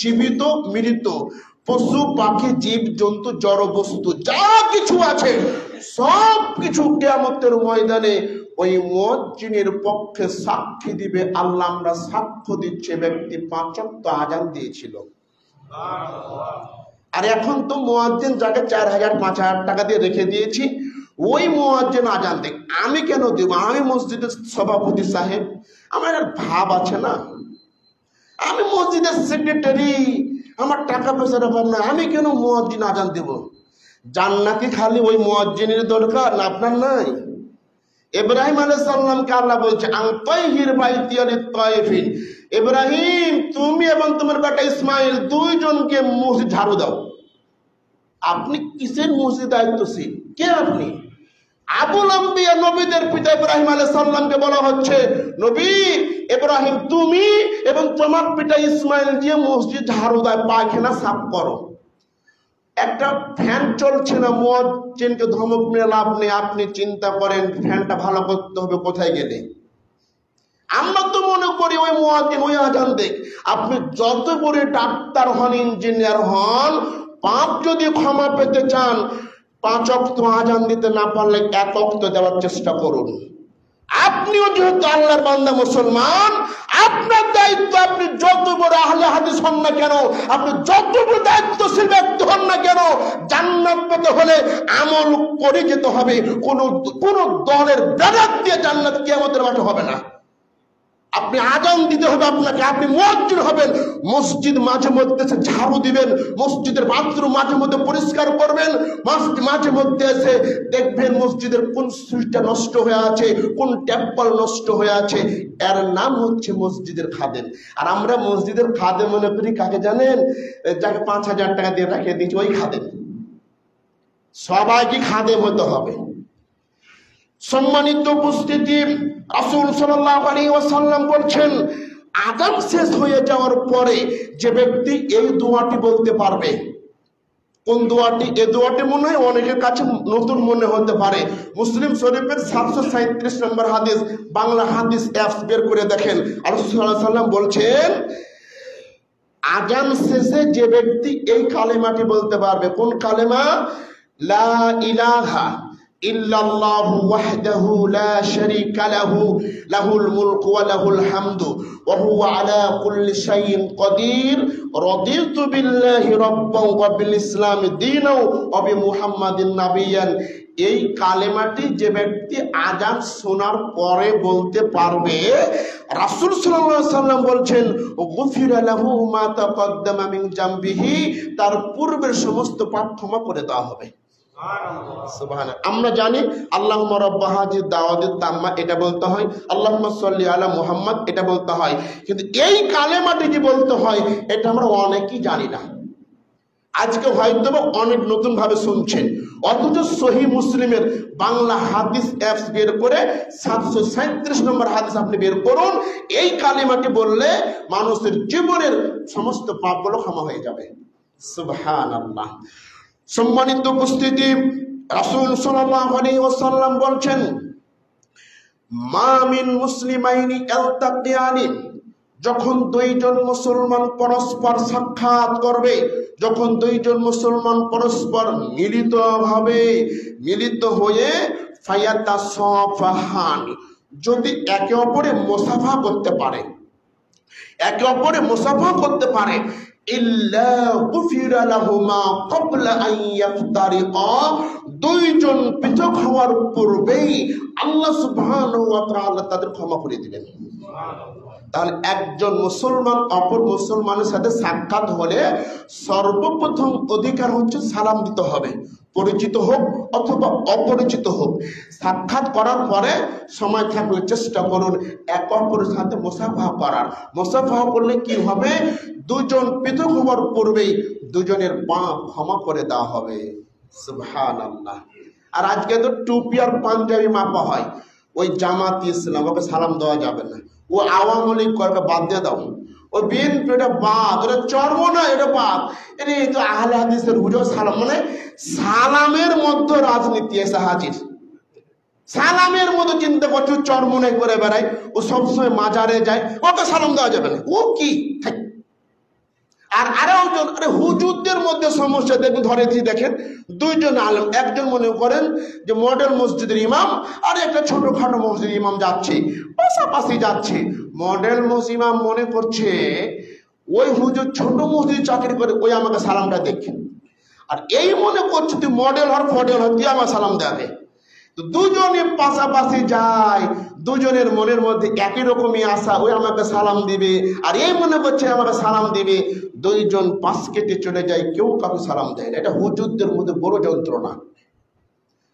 জীবিত, মৃত, পশু পাখি, জীব জন্তু, জড় বস্তু যা কিছু আছে সব কিছু কিয়ামতের ময়দানে ওই মুয়াজ্জিনের পক্ষে সাক্ষী দিবে। আল্লাহ আমরা সাক্ষ্য দিচ্ছে ব্যক্তি 5 ওয়াক্ত আজান দিয়েছিল। আর এখন তো মুয়াজ্জিন যাকে 4000 5000 টাকা দিয়ে রেখে দিয়েছি, ওই মুয়াজ্জিন আজান দেখ, আমি কেন দেব? আমি মসজিদের সভাপতি সাহেব, আমার একটা ভাব আছে না, আমি মসজিদের সেক্রেটারি, আমার টাকা পয়সার অভাব না, আমি কেন মুয়াজ্জিন আজান দেব? জান্নাতি খালি ওই মুয়াজ্জিনের দরকার না আপনার নাই? ইব্রাহিম আলাইহিস সালামকে আল্লাহ বলছে আনতাইহির বাইতি লিত-তাইফিন, ইব্রাহিম তুমি এবং তোমার বেটা ইসমাইল দুইজনকে মসজিদ ঝাড়ু দাও। আপনি কিসের মসজিদ দায়িত্বশীল? কে আপনি? আবুল আম্বিয়া, নবীদের পিতা ইব্রাহিম আলাইহিস সালামকে বলা হচ্ছে নবী ইব্রাহিম তুমি এবং তোমার পিতা ইসমাইল দিয়ে মসজিদ ঝাড়ু দাও, পায়খানা সাফ করো। একটা ফ্যান চলছে না, মুয়াজ্জিনকে ধমক নিয়ে লাভ নেই। আপনি চিন্তা করেন ফ্যানটা ভালো করতে হবে কোথায় গেলে? আমরা তো মনে করি ওই মুয়াজ্জিন ওই আজান দেখ। আপনি যত বড় ডাক্তার হন, ইঞ্জিনিয়ার হন, পাপ যদি ক্ষমা পেতে চান 5 ওয়াক্ত আজান দিতে না পারলে 1 ওয়াক্ত দেওয়ার চেষ্টা করুন। আপনিও যেহেতু আল্লাহর বান্দা মুসলমান, আপনার দায়িত্ব, আপনি যত বড় আহলে হাদিস হন না কেন, আপনি যত বড় দায়িত্বশীল ব্যক্তি হন না কেন, জান্নাত পেতে হলে আমল করে যেতে হবে। কোন দলের দাঁড়াত দিয়ে জান্নাত কিয়ামতের মাঠে হবে না। আপনি আজান দিতে হবে আপনাকে, আপনি মুয়াজ্জিন হবেন। মসজিদ মাঝে মধ্যে এসে ঝাড়ু দিবেন, মসজিদের বাথরুম মাঝে মধ্যে পরিষ্কার করবেন, মাঝে মধ্যে এসে দেখবেন মসজিদের কোন সুইচটা নষ্ট হয়ে আছে, কোন ট্যাপকল নষ্ট হয়ে আছে। এর নাম হচ্ছে মসজিদের খাদেম। আর আমরা মসজিদের খাদেম মনে করি কাকে জানেন? যাকে 5000 টাকা দিয়ে রাখিয়ে দিয়েছি ওই খাদেম। সবাইকে খাদেম হতে হবে। সম্মানিত উপস্থিতি, রাসূল সাল্লাল্লাহু আলাইহি ওয়াসাল্লাম বলছেন আযান শেষ হয়ে যাওয়ার পরে যে ব্যক্তি এই দোয়াটি বলতে পারবে। কোন দোয়াটি? এই দোয়াটি মনে হয় অনেকের কাছে নতুন মনে হতে পারে। মুসলিম শরীফের 737 নম্বর হাদিস, বাংলা হাদিস অ্যাপস বের করে দেখেন। রাসূল সাল্লাল্লাহু আলাইহি ওয়াসাল্লাম বলছেন আযান শেষে যে ব্যক্তি এই কালেমাটি বলতে পারবে। কোন কালেমা? লা ইলাহা ইল্লাল্লাহু ওয়াহদাহু লা শারীকা লাহু লাহুল মুলকু ওয়া লাহুল হামদু ওয়া হুয়া আলা কুল্লি শাইইন কাদির রাদিতু বিল্লাহি রাব্বান ওয়া বিল ইসলামি দীনাও ওয়া বি মুহাম্মাদিন নাবিয়ান। এই কালেমাটি যে ব্যক্তি আযান শোনার পরে বলতে পারবে, রাসূল সাল্লাল্লাহু আলাইহি ওয়াসাল্লাম বলছেন গুফিরা লাহু মা তাকাদ্দামা মিন জামবিহি, তার পূর্বের সমস্ত পাপ ক্ষমা করে দেওয়া হবে। সুবহানাল্লাহ। আমরা জানি আল্লাহুম্মা রাব্বা হাযিহি দাওয়াতিত তাম্মা এটা বলতে হয়, আল্লাহুম্মা সাল্লি আলা মুহাম্মদ এটা বলতে হয়, কিন্তু এই কালেমাটি যে বলতে হয় এটা আমরা অনেকেই জানি না। আজকে হয়তো অনেক নতুন ভাবে শুনছেন, অথচ সহিহ মুসলিমের বাংলা হাদিস অ্যাপস বের করে 737 নম্বর হাদিস আপনি বের করুন। এই কালেমাটি বললে মানুষের জীবনের সমস্ত পাপগুলো ক্ষমা হয়ে যাবে। সুবহানাল্লাহ। সম্মানিত উপস্থিতি, রাসূল সাল্লাল্লাহু আলাইহি ওয়াসাল্লাম বলছেন মা মিন মুসলিমাইনি ইলতাকিয়ানি, যখন দুইজন মুসলমান পরস্পর সাক্ষাৎ করবে, যখন দুইজন মুসলমান পরস্পর মিলিত হয়ে ফায়াতাসাফাহান, যদি একে অপরে মুসাফা করতে পারে, একে অপরে মুসাফা করতে পারে, ইল্লা গুফিরা লাহুমা ক্বাবলা আন ইয়াফতারিকা, দুইজন পৃথক হওয়ার পূর্বেই আল্লাহ সুবহানাহু ওয়া তাআলা তাদের ক্ষমা করে দিবেন। তাহলে একজন মুসলমান অপর মুসলমানের সাথে সাক্ষাৎ হলে সর্বপ্রথম অধিকার হচ্ছে সালাম দিতে হবে, পরিচিত হোক অথবা অপরিচিত হোক। সাক্ষাৎ করার পরে সময় থাকলে চেষ্টা করুন এক অপরের সাথে মুসাফাহা করার। মুসাফাহা করলে কি হবে, দুজন পৃথক হওয়ার পূর্বেই দুজনের পাপ ক্ষমা করে দেওয়া হবে। সুবহানাল্লাহ। আর আজকে তো টুপি আর পাঞ্জাবি মাপা হয়, ওই জামাত ইসলাম, ওকে সালাম দেওয়া যাবে না, ও আওয়ামী লীগ করবে, বাদ দিয়ে দাও। ওই বিএনপি, এটা বাদ, ওটা চর্ম না, এটা বাদ। এই তো আহলে হাদিসের হুজুর সালাম, মানে সালামের মধ্যে রাজনীতি এসে হাজির। সালামের মতো চিন্তা করছে, চর্ম নেই করে বেড়ায়, ও সবসময় মাজারে যায়, ওকে সালাম দেওয়া যাবে না। ও কি আর আরেকজন, আরে হুজুরদের মধ্যে সমস্যা দেখুন, ধরে দিয়ে দেখেন দুইজন আলেম, একজন মনে করেন যে মডেল মসজিদের ইমাম, আর একটা ছোটখাটো মসজিদের ইমাম যাচ্ছে, পাশাপাশি যাচ্ছে। মডেল মসজিদ ইমাম মনে করছে ওই হুজুর ছোট মসজিদ চাকরি করে, ওই আমাকে সালামটা দেখে। আর এই মনে করছে তুই মডেল হর ফডেল হর, তুই আমার সালাম দেবে। তো দুজনে পাশাপাশি যায়, দুজনের মনের মধ্যে একই রকমই আশা, ওই আমাকে সালাম দিবে, আর এই মনে করছে আমাকে সালাম দিবে। দুইজন পাশ কেটে চলে যায়, কেউ কাউকে সালাম দেয় না। এটা হুজুরদের মধ্যে বড় যন্ত্রণা।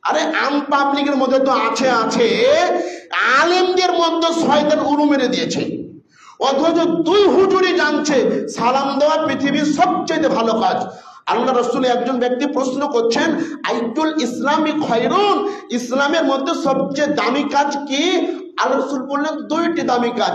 আরে আম পাবলিকের মধ্যে তো আছে, আলেমদের মধ্যে শয়তান উড়ু মেরে দিয়েছে। অথচ দুই হুজুরই জানছে সালাম দেওয়া পৃথিবীর সবচেয়ে ভালো কাজ। আল্লাহ রাসূল একজন ব্যক্তি প্রশ্ন করছেন, আইতুল ইসলামি খায়রুন, ইসলামের মধ্যে সবচেয়ে দামি কাজ কি? আল্লাহ রাসূল বললেন দুইটি দামি কাজ,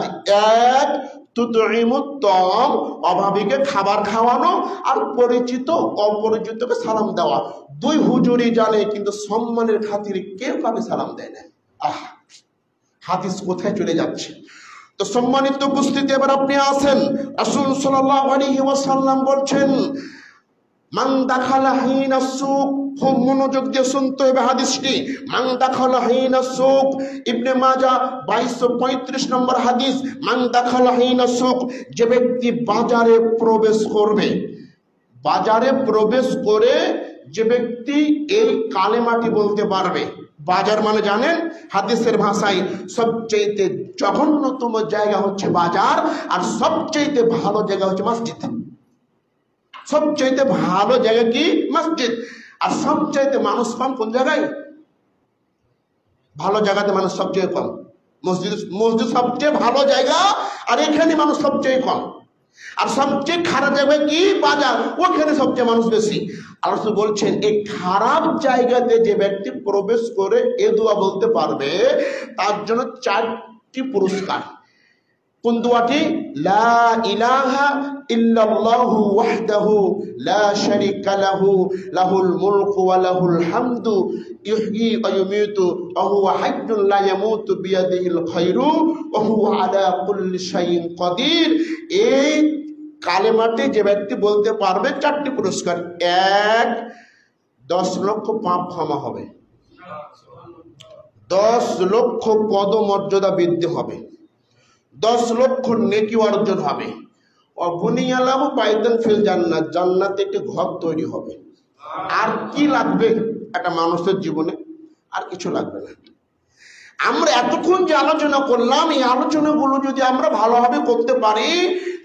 এক তুতঈমুত তাম, অভাবীকে খাবার খাওয়ানো, আর পরিচিত অপরিচিতকে সালাম দেওয়া। দুই হুজুরই জানে, কিন্তু সম্মানের খাতিরে কেউ কাউকে সালাম দেয় না। হাদিস কোথায় চলে যাচ্ছে? তো সম্মানিত উপস্থিতি, এবার আপনি আসেন, রাসূল সাল্লাল্লাহু আলাইহি ওয়াসাল্লাম বলছেন, মান দাখালা হিনা সুক, খুব মনোযোগ দিয়ে শুনতে হবে হাদিসটি। মান দাখালা হিনা সুক, ইবনে মাজাহ 2235 নম্বর হাদিস। মান দাখালা হিনা সুক, যে ব্যক্তি বাজারে প্রবেশ করবে, বাজারে প্রবেশ করে যে ব্যক্তি এই কালেমাটি বলতে পারবে। বাজার মানে জানেন হাদিসের ভাষায় সবচেয়ে জঘন্যতম জায়গা হচ্ছে বাজার, আর সবচেয়ে ভালো জায়গা হচ্ছে মসজিদ। সবচেয়ে ভালো জায়গা কি? মসজিদ। আর সবচেয়ে মানুষ কম কোন জায়গায়? ভালো জায়গাতে মানুষ সবচেয়ে কম। মসজিদ সবচেয়ে ভালো জায়গা, আর এখানে মানুষ সবচেয়ে কম। আর সবচেয়ে খারাপ জায়গা কি? বাজার, ওখানে সবচেয়ে মানুষ বেশি। আল্লাহ রাসূল বলছেন, এই খারাপ জায়গাতে যে ব্যক্তি প্রবেশ করে এ দোয়া বলতে পারবে, তার জন্য 4টি পুরস্কার। কোন দোয়াটি? লা ইলাহা ইল্লাল্লাহু ওয়াহদাহু লা শারীকা লাহু, লাহুল মুলকু ওয়া লাহুল হামদু, ইহয়ী ওয়া ইউমীতু ওয়া হুয়া হাইয়্যুন লা ইয়ামুতু বিয়াদিহিল খায়রু ওয়া হুয়া আলা কুল্লি শাইইন কাদির। এই কালেমাটি যে ব্যক্তি বলতে পারবে, 4টি পুরস্কার। 1, 10 লক্ষ পাপ ক্ষমা হবে, 10 লক্ষ পদমর্যাদা বৃদ্ধি হবে, 10 লক্ষ নেকি অর্জন হবে। অবনিয়ালাহু বাইতান ফিল জান্নাত, জান্নাতে একটি ঘর তৈরি হবে। আর কি লাগবে একটা মানুষের জীবনে? আর কিছু লাগবে না। আমরা এতক্ষণ যে আলোচনা করলাম, এই আলোচনাগুলো যদি আমরা ভালোভাবে করতে পারি,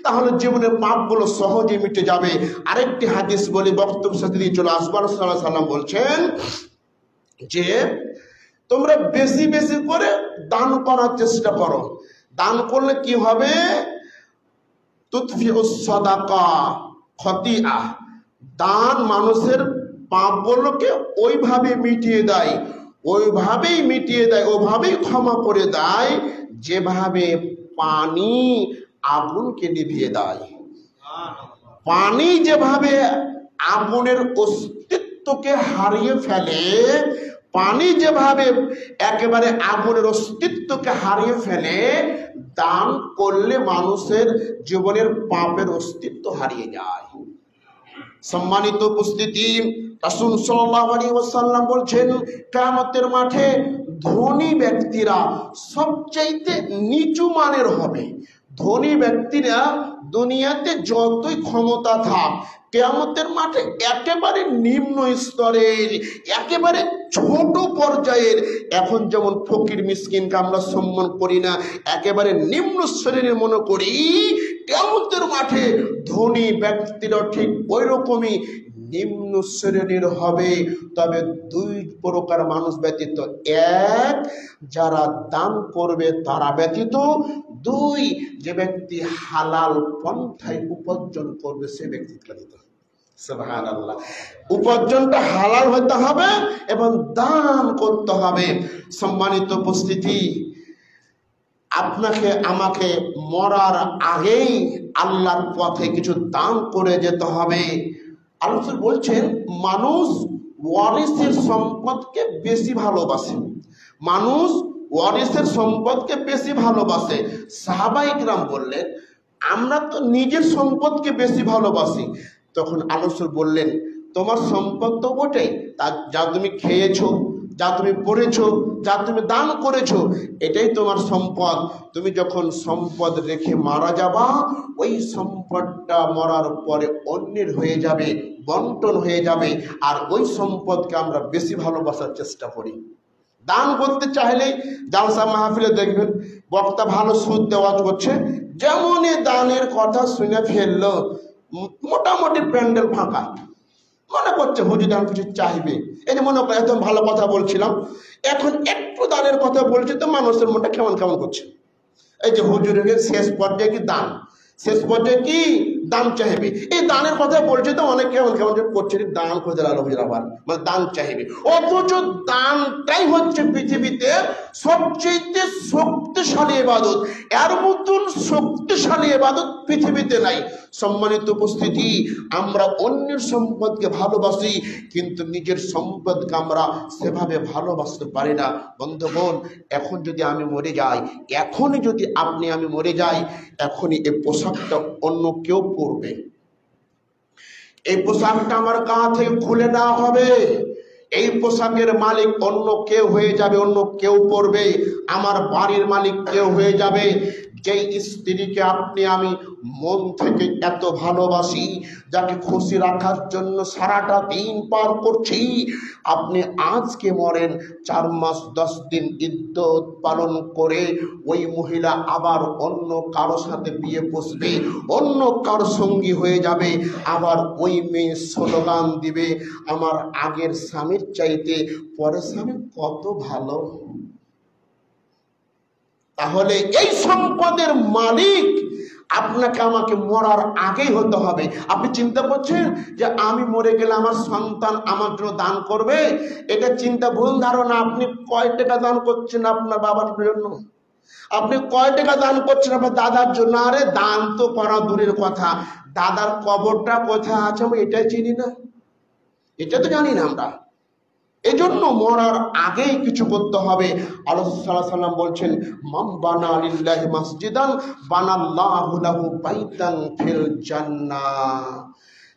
তাহলে জীবনের পাপগুলো সহজে মিটে যাবে। আরেকটি হাদিস বলি, বক্তব্য সাথে দিয়ে চলে আসবো। রাসূল সাল্লাল্লাহু আলাইহি ওয়াসাল্লাম বলছেন যে তোমরা বেশি বেশি করে দান করার চেষ্টা করো। দান করলে কি হবে? তুতফিউস সাদাকা খতিআ, দান মানুষের পাপগুলোকে ওইভাবে মিটিয়ে দেয়, ওইভাবেই মিটিয়ে দেয়, ওইভাবেই ক্ষমা করে দেয়, যেভাবে পানি আগুনকে নিভিয়ে দেয়। পানি যেভাবে আগুনের অস্তিত্বকে হারিয়ে ফেলে, পানি যেভাবে একেবারে আগুনের অস্তিত্বকে হারিয়ে ফেলে, দান করলে মানুষের জীবনের পাপের অস্তিত্ব হারিয়ে যায়। সম্মানিত উপস্থিতি, রাসূল সাল্লাল্লাহু আলাইহি ওয়াসাল্লাম বলছেন, কিয়ামতের মাঠে ধনী ব্যক্তিরা সবচাইতে নিচু মানের হবে। ধনী ব্যক্তিরা দুনিয়াতে যতই ক্ষমতা থাক, কিয়ামতের মাঠে একেবারে নিম্ন স্তরের, একেবারে ছোট পর্যায়ের, এখন যেমন ফকির মিসকিনকে আমরা সম্মান করি না, একেবারে নিম্ন শ্রেণীর মনে করি, কিয়ামতের মাঠে ধনী ব্যক্তিরা ঠিক ওই রকমই নিম্ন শ্রেণীর হবে। তবে দুই প্রকার মানুষ ব্যতীত: এক, যারা দান করবে তারা ব্যতীত; দুই, যে ব্যক্তি হালাল পন্থায় উপার্জন করবে সে ব্যক্তি ব্যতীত। সুবহানাল্লাহ। উপার্জনটা হালাল হতে হবে এবং দান করতে হবে। সম্মানিত উপস্থিতি, আপনাকে আমাকে মরার আগেই আল্লাহর পথে কিছু দান করে যেতে হবে। আল্লাহ বলছেন মানুষ ওয়ারিসের সম্পদকে বেশি ভালোবাসে, মানুষ ওয়ারিসের সম্পদকে বেশি ভালোবাসে। সাহাবায়ে কিরাম বললেন আমরা তো নিজের সম্পদকে বেশি ভালোবাসি। তখন আল্লাহ বললেন তোমার সম্পদ তো বটে, তা যা তুমি খেয়েছো, যা তুমি পড়েছো, যা তুমি দান করেছো, এটাই তোমার সম্পদ। তুমি যখন সম্পদ রেখে মারা যাবা, ওই সম্পদটা মরার পরে অন্যের হয়ে যাবে, বন্টন হয়ে যাবে। আর ওই সম্পদকে আমরা বেশি ভালোবাসার চেষ্টা করি। দান করতে চাইলেই জালসা মাহফিলে দেখবেন বক্তা ভালো সুদ দেওয়া করছে, যেমনই দানের কথা শুনে ফেললো মোটামুটি প্যান্ডেল ফাঁকা, মনে করছে হুজুর দান কিছু চাইবে। এই যে মনে করে একদম ভালো কথা বলছিলাম, এখন একটু দানের কথা বলছি তো মানুষের মনটা কেমন কেমন করছে। এই যে হুজুরের শেষ পর্যায়ে কি দান, শেষ পর্যায়ে কি দান চাইবে, এই দানের কথা বলছে তো অনেক কেমন কেমন করছে, দান করে দিলাম হুজুর আবার, মানে দান চাইবে। অথচ দানটাই হচ্ছে পৃথিবীতে সবচেয়ে শক্তিশালী ইবাদত। এর মতন শক্তিশালী ইবাদত পৃথিবীতে নাই। সম্মানিত উপস্থিতি, আমরা অন্যের সম্পদকে ভালোবাসি কিন্তু নিজের সম্পদকে আমরা সেভাবে ভালোবাসতে পারি না। বন্ধুগণ, এখন যদি আমি মরে যাই, এখনই যদি আপনি আমি মরে যাই, এখনই এই পোশাকটা অন্য কেউ পরবে, এই পোশাকটা আমার গা থেকে খুলে দেওয়া হবে, এই পোশাকের মালিক অন্য কেউ হয়ে যাবে, অন্য কেউ পরবে, আমার বাড়ির মালিক কেউ হয়ে যাবে। যেই স্ত্রীকে আপনি আমি মন থেকে এত ভালোবাসি, যাকে খুশি রাখার জন্য সারাটা দিন পার করছি, আপনি আজকে মরেন, 4 মাস 10 দিন ইদ্যত পালন করে ওই মহিলা আবার অন্য কারো সাথে বিয়ে বসবে, অন্য কারো সঙ্গী হয়ে যাবে, আবার ওই মেয়ে স্লোগান দিবে আমার আগের স্বামীর চাইতে পরের স্বামী কত ভালো। তাহলে এই সম্পদের মালিক আপনাকে আমাকে মরার আগেই হতে হবে। আপনি চিন্তা করছেন যে আমি মরে গেলে আমার সন্তান আমার জন্য দান করবে, এটা চিন্তা ভুল ধারণা। আপনি কয় টাকা দান করছেন আপনার বাবার জন্য, আপনি কয় টাকা দান করছেন আপনার দাদার জন্য? আরে দান তো করা দূরের কথা, দাদার কবরটা কোথায় আছে আমি এটাই চিনি না, এটা তো জানি না আমরা। এজন্য মরার আগেই কিছু করতে হবে। আল্লাহ সাল্লাল্লাহু আলাইহি ওয়াসাল্লাম বলছেন মান বানা লিল্লাহি মাসজিদান বানাল্লাহু লাহু বাইতান ফিল জান্নাহ।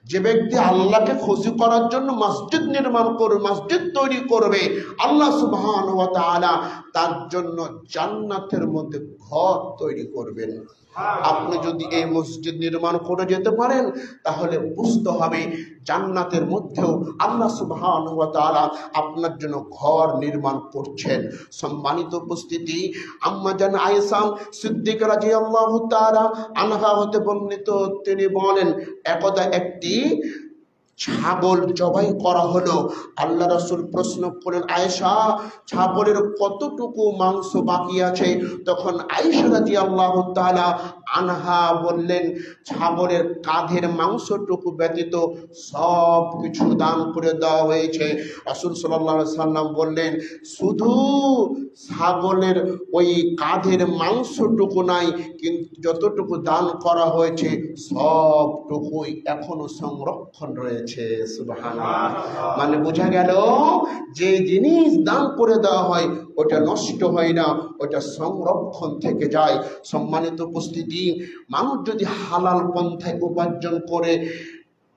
যে ব্যক্তি আল্লাহকে খুশি করার জন্য মসজিদ নির্মাণ করবে, মসজিদ তৈরি করবে, আল্লাহ সুবহানাহু ওয়া তাআলা তার জন্য জান্নাতের মধ্যে ঘর তৈরি করবেন। আপনি যদি এই মসজিদ নির্মাণ করে যেতে পারেন তাহলে বুঝতে হবে জান্নাতের মধ্যেও আল্লাহ সুবহানাহু ওয়া তাআলা আপনার জন্য ঘর নির্মাণ করছেন। সম্মানিত উপস্থিতি, আম্মা জান আয়েশা সিদ্দিকা রাদিয়াল্লাহু তাআলা আনহা হতে বর্ণিত, তিনি বলেন একদা একটি ছাগল জবাই করা হলো। আল্লাহ রাসূল প্রশ্ন করলেন আয়েশা ছাগলের কতটুকু মাংস বাকি আছে? তখন আয়েশা রাদিয়াল্লাহু তাআলা আনহা বললেন ছাগলের কাঁধের মাংসটুকু ব্যতীত সব কিছু দান করে দেওয়া হয়েছে। রাসূল সাল্লাল্লাহু আলাইহি সাল্লাম বললেন শুধু ছাগলের ওই কাঁধের মাংসটুকু নাই, কিন্তু যতটুকু দান করা হয়েছে সবটুকুই এখনো সংরক্ষণ রয়েছে। সুবহানাল্লাহ। মানে বোঝা গেল যে জিনিস দান করে দেওয়া হয় ওটা নষ্ট হয় না, ওটা সংরক্ষণ থেকে যায়। সম্মানিত উপস্থিতি, মানুষ যদি হালাল পন্থায় উপার্জন করে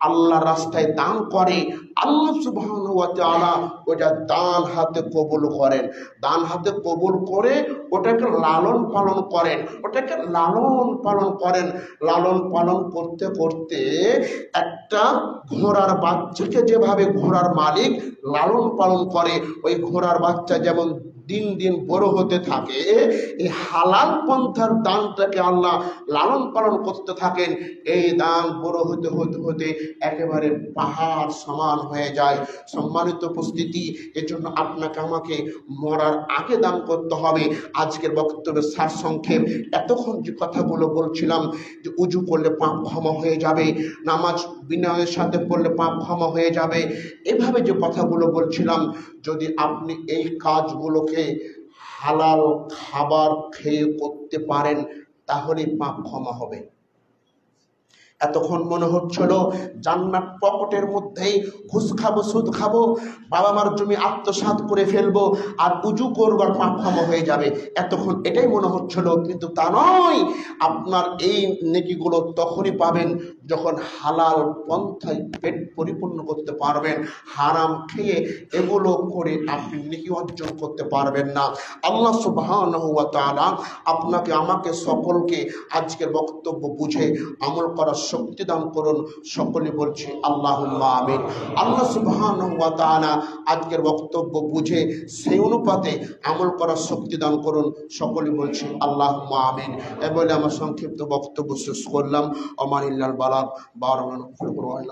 আল্লাহর রাস্তায় দান করে আল্লাহ সুবহানাহু ওয়া তাআলা ওটা ডান হাতে কবুল করেন, ডান হাতে কবুল করে ওটাকে লালন পালন করেন, ওটাকে লালন পালন করেন। লালন পালন করতে করতে একটা ঘোড়ার বাচ্চাকে যেভাবে ঘোড়ার মালিক লালন পালন করে, ওই ঘোড়ার বাচ্চা যেমন দিন দিন বড় হতে থাকে, এই হালাল পন্থার দানটাকে আল্লাহ লালন পালন করতে থাকেন। এই দান বড় হতে হতে হতে একেবারে পাহাড় সমান হয়ে যায়। সম্মানিত উপস্থিতি, এজন্য আপনাকে আমাকে মরার আগে দান করতে হবে। আজকের বক্তব্যের সারসংক্ষেপ, এতক্ষণ যে কথাগুলো বলছিলাম যে উজু করলে পাপ ক্ষমা হয়ে যাবে, নামাজ বিনয়ের সাথে পড়লে পাপ ক্ষমা হয়ে যাবে, এভাবে যে কথাগুলো বলছিলাম, যদি আপনি এই কাজগুলোকে হালাল খাবার খেয়ে করতে পারেন তাহলে পাপ ক্ষমা হবে। এতক্ষণ মনে হচ্ছিল জান্নাত পকেটের মধ্যেই, ঘুষ খাবো, সুদ খাবো, বাবা মার জমি আত্মসাৎ করে ফেলবো, আর উজু করবো আর পাপ ক্ষমা হয়ে যাবে। এতক্ষণ এটাই মনে হচ্ছিল, কিন্তু তা নয়। আপনার এই নেকিগুলো তখনই পাবেন যখন হালাল পন্থায় পেট পরিপূর্ণ করতে পারবেন। হারাম খেয়ে এগুলো করে আপনি নেকি অর্জন করতে পারবেন না। আল্লাহ সুবহানাহু ওয়া তাআলা আপনাকে আমাকে সকলকে আজকের বক্তব্য বুঝে আমল করার শক্তি দান করুন। সকলে বলছি আল্লাহুম্মা আমিন। আল্লাহ সুবহানাহু ওয়া তাআলা আজকের বক্তব্য বুঝে সেই অনুপাতে আমল করার শক্তি দান করুন। সকলে বলছি আল্লাহুম্মা আমিন। এ বলে আমার সংক্ষিপ্ত বক্তব্য শেষ করলাম। আমানিল্লাল বালাগ। বারাকাল্লাহু ফিকুম।